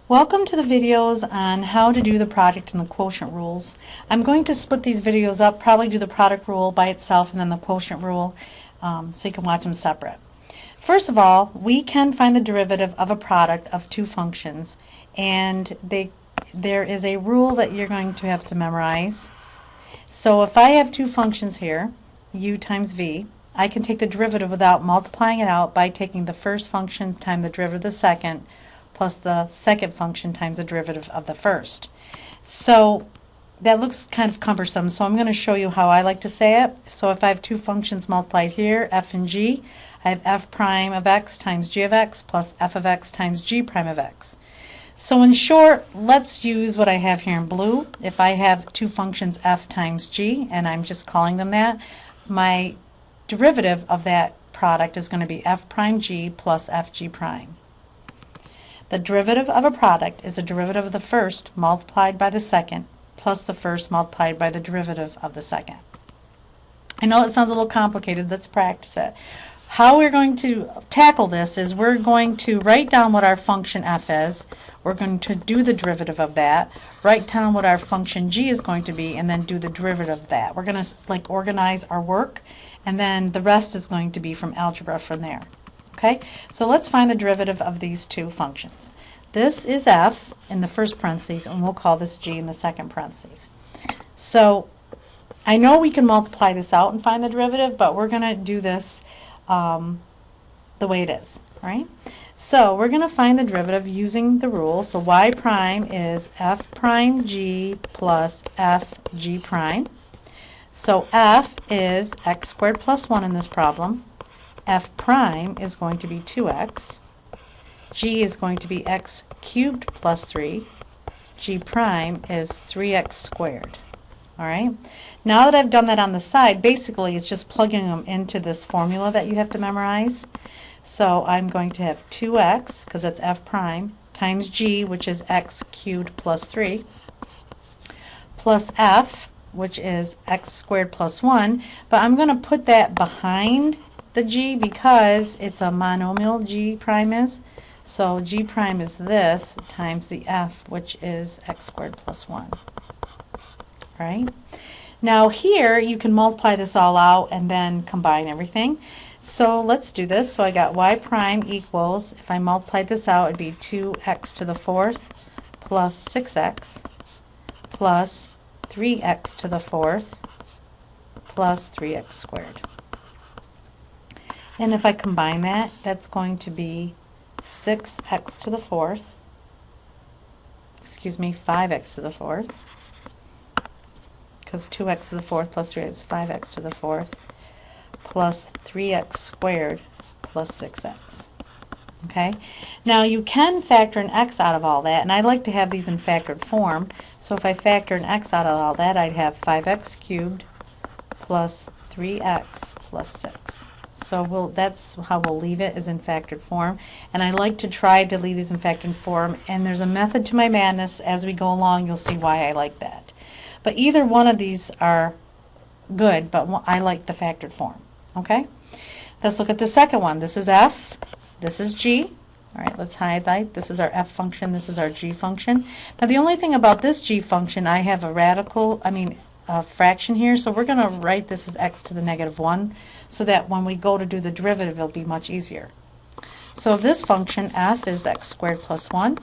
Welcome to the videos on how to do the product and the quotient rules. I'm going to split these videos up, probably do the product rule by itself and then the quotient rule, so you can watch them separate. First of all, we can find the derivative of a product of two functions, and there is a rule that you're going to have to memorize. So if I have two functions here, u times v, I can take the derivative without multiplying it out by taking the first function times the derivative of the second, plus the second function times the derivative of the first. So that looks kind of cumbersome, so I'm going to show you how I like to say it. So if I have two functions multiplied here, f and g, I have f prime of x times g of x plus f of x times g prime of x. So in short, let's use what I have here in blue. If I have two functions f times g, and I'm just calling them that, my derivative of that product is going to be f prime g plus f g prime. The derivative of a product is the derivative of the first multiplied by the second plus the first multiplied by the derivative of the second. I know it sounds a little complicated. Let's practice it. How we're going to tackle this is we're going to write down what our function f is. We're going to do the derivative of that, write down what our function g is going to be, and then do the derivative of that. We're going to organize our work, and then the rest is going to be from algebra from there. Okay, so let's find the derivative of these two functions. This is f in the first parentheses, and we'll call this g in the second parentheses. So I know we can multiply this out and find the derivative, but we're going to do this the way it is. All right? So we're going to find the derivative using the rule. So y prime is f prime g plus f g prime. So f is x squared plus 1 in this problem. F prime is going to be 2x. G is going to be x cubed plus 3. G prime is 3x squared. All right. Now that I've done that on the side, basically it's just plugging them into this formula that you have to memorize. So I'm going to have 2x, because that's f prime, times g, which is x cubed plus 3, plus f, which is x squared plus 1. But I'm going to put that behind the g because it's a monomial, g prime is. So g prime is this times the f, which is x squared plus 1. Right? Now here you can multiply this all out and then combine everything. So let's do this. So I got y prime equals, if I multiply this out, it would be 2x to the fourth plus 6x plus 3x to the fourth plus 3x squared. And if I combine that, that's going to be 6x to the fourth, 5x to the fourth, because 2x to the fourth plus 3 is 5x to the fourth, plus 3x squared plus 6x. Okay? Now you can factor an x out of all that, and I like to have these in factored form. So if I factor an x out of all that, I'd have 5x cubed plus 3x plus 6. So that's how we'll leave it, is in factored form. And I like to try to leave these in factored form, and there's a method to my madness. As we go along, you'll see why I like that. But either one of these are good, but I like the factored form. Okay? Let's look at the second one. This is f, this is g. All right, let's highlight. This is our f function, this is our g function. Now the only thing about this g function, I have a fraction here, so we're going to write this as x to the negative 1 so that when we go to do the derivative it'll be much easier. So this function f is x squared plus 1.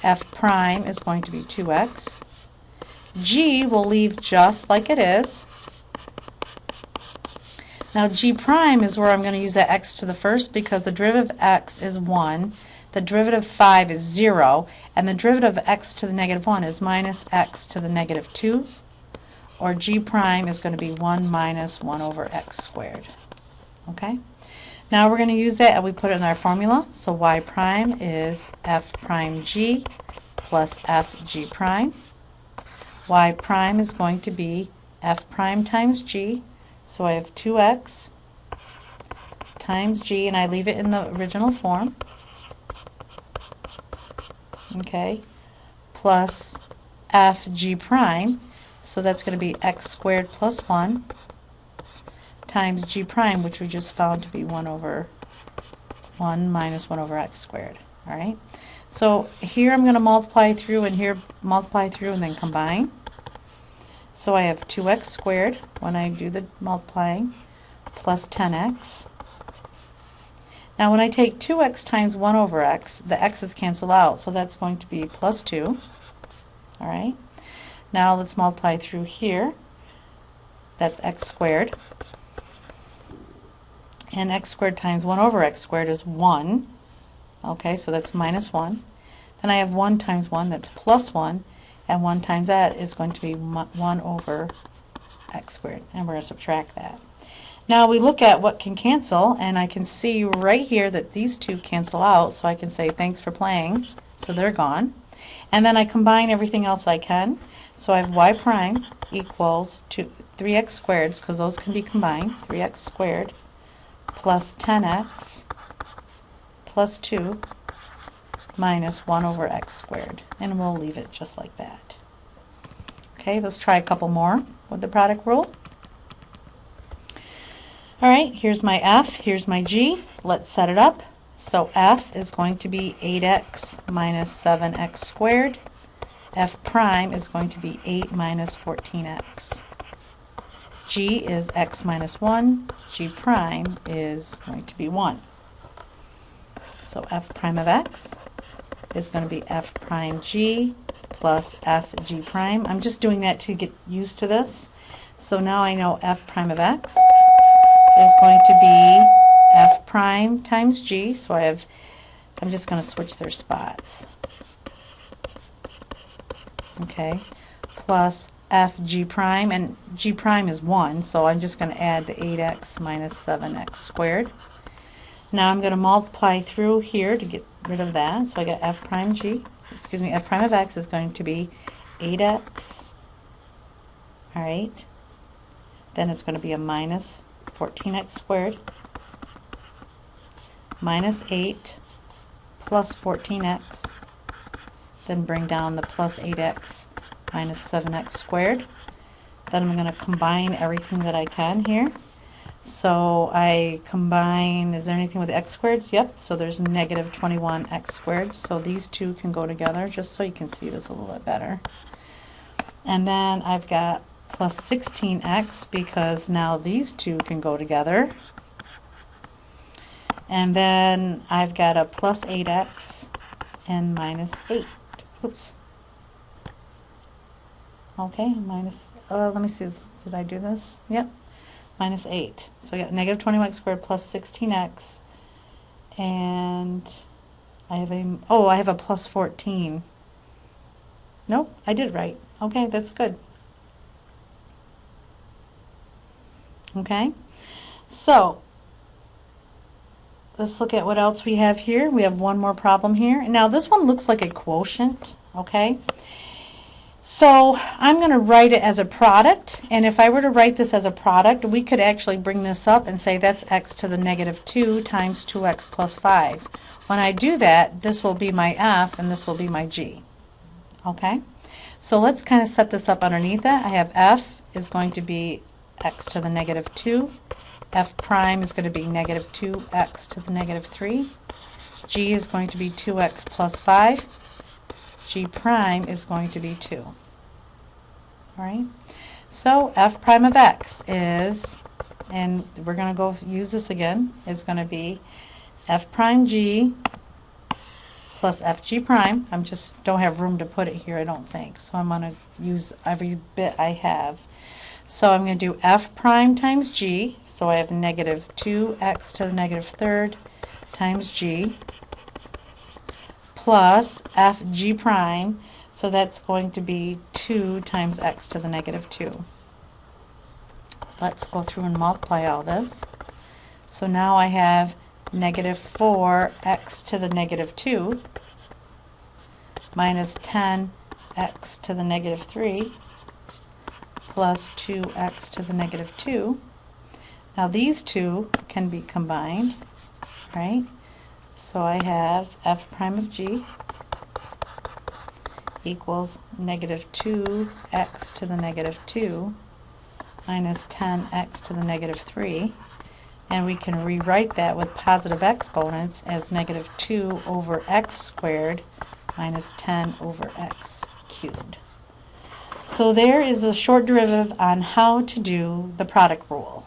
F prime is going to be 2x. G will leave just like it is. Now g prime is where I'm going to use that x to the first, because the derivative of x is 1, the derivative of 5 is 0, and the derivative of x to the negative 1 is minus x to the negative 2. Or g prime is going to be 1 minus 1 over x squared. Okay? Now we're going to use that and we put it in our formula. So y prime is f prime g plus f g prime. Y prime is going to be f prime times g. So I have 2x times g, and I leave it in the original form. Okay? Plus f g prime. So that's going to be x squared plus 1 times g prime, which we just found to be 1 over 1 minus 1 over x squared. All right? So here I'm going to multiply through and here multiply through and then combine. So I have 2x squared when I do the multiplying plus 10x. Now when I take 2x times 1 over x, the x's cancel out, so that's going to be plus 2. All right. Now let's multiply through here. That's x squared. And x squared times 1 over x squared is 1. Okay, so that's minus 1. Then I have 1 times 1, that's plus 1. And 1 times that is going to be 1 over x squared. And we're going to subtract that. Now we look at what can cancel, and I can see right here that these two cancel out, so I can say thanks for playing. So they're gone. And then I combine everything else I can. So I have y prime equals 3x squared, because those can be combined, 3x squared plus 10x plus 2 minus 1 over x squared. And we'll leave it just like that. Okay, let's try a couple more with the product rule. Alright, here's my f, here's my g. Let's set it up. So f is going to be 8x minus 7x squared. F prime is going to be 8 minus 14x. G is x minus 1. G prime is going to be 1. So f prime of x is going to be f prime g plus f g prime. I'm just doing that to get used to this. So now I know f prime of x is going to be f prime times g. So I'm just going to switch their spots. Okay, plus f g prime, and g prime is 1, so I'm just going to add the 8x minus 7x squared. Now I'm going to multiply through here to get rid of that, so I got f prime of x is going to be 8x, alright, then it's going to be a minus 14x squared minus 8 plus 14x, then bring down the plus 8x minus 7x squared. Then I'm going to combine everything that I can here. So I combine, is there anything with x squared? Yep, so there's negative 21x squared. So these two can go together, just so you can see this a little bit better. And then I've got plus 16x, because now these two can go together. And then I've got a plus 8x and minus 8. Oops. Okay, minus, let me see, did I do this? Yep, minus 8. So I got negative 21x squared plus 16x, and I have a plus 14. Nope, I did right. Okay, that's good. Okay, so let's look at what else we have here. We have one more problem here. Now this one looks like a quotient, okay? So I'm going to write it as a product, and if I were to write this as a product, we could actually bring this up and say that's x to the negative 2 times 2x plus 5. When I do that, this will be my f and this will be my g. Okay? So let's kind of set this up underneath that. I have f is going to be x to the negative 2. F prime is going to be negative 2x to the negative 3. G is going to be 2x plus 5. G prime is going to be 2. Alright, so f prime of x is, and we're going to go use this again, is going to be f prime g plus f g prime. I just don't have room to put it here, I don't think, so I'm going to use every bit I have. So I'm going to do f prime times g, so I have negative 2x to the negative third times g, plus f g prime, so that's going to be 2 times x to the negative 2. Let's go through and multiply all this. So now I have negative 4x to the negative 2 minus 10x to the negative 3 plus 2x to the negative 2. Now these two can be combined, right? So I have f prime of g equals negative 2x to the negative 2 minus 10x to the negative 3. And we can rewrite that with positive exponents as negative 2 over x squared minus 10 over x cubed. So there is a short derivative on how to do the product rule.